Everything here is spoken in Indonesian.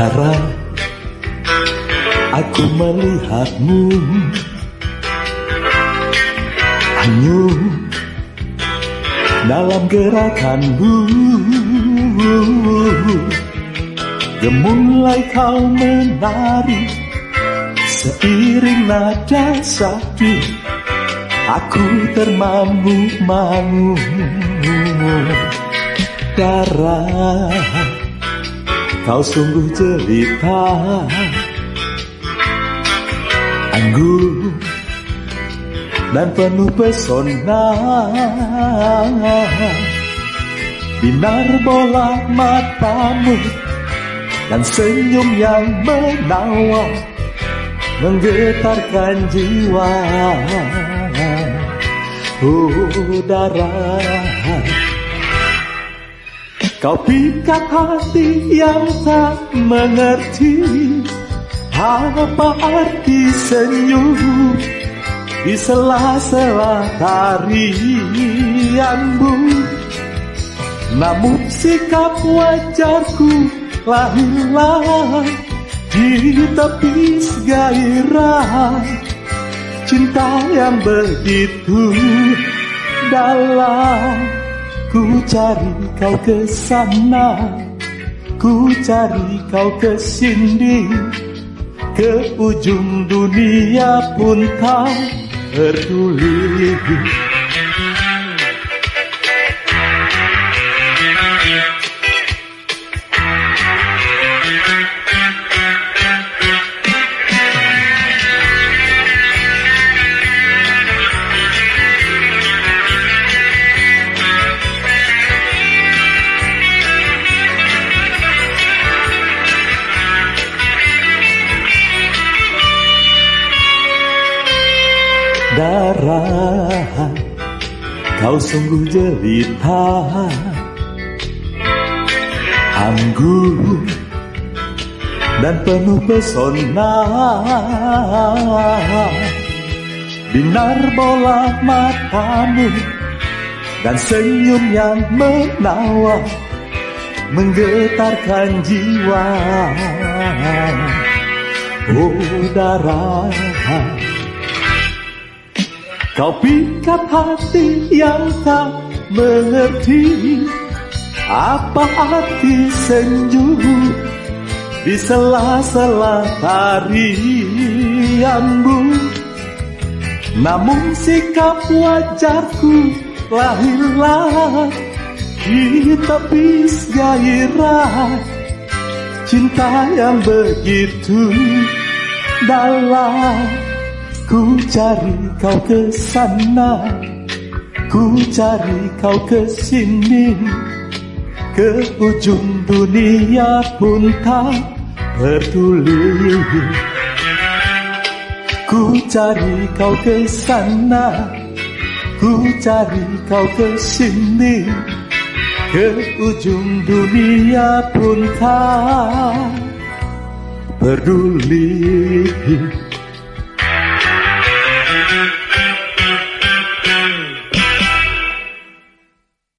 Dara, aku melihatmu hanyut dalam gerakanmu. Gemulai kau menari seiring nada sakti, aku termangu-mangu. Dara, kau sungguh jelita, anggun dan penuh pesona. Binar bola matamu dan senyum yang menawan menggetarkan jiwa. Oh Dara, kau pikat hati yang tak mengerti apa arti senyum di sela-sela tarianmu. Namun sikap wajarku lahirlah di tepi gairah cinta yang begitu dalam. Ku cari kau ke sana, ku cari kau ke sini, ke ujung dunia pun tak peduli. Dara, kau sungguh jelita, anggun dan penuh pesona. Binar bola matamu dan senyum yang menawan menggetarkan jiwa. Oh Dara, kau pikat hati yang tak mengerti apa arti senyum di sela-sela tarianmu. Namun sikap wajarku lahirlah di tepi gairah cinta yang begitu dalam. Ku cari kau ke sana, ku cari kau ke sini, ke ujung dunia pun tak peduli. Ku cari kau ke sana, ku cari kau ke sini, ke ujung dunia pun tak peduli.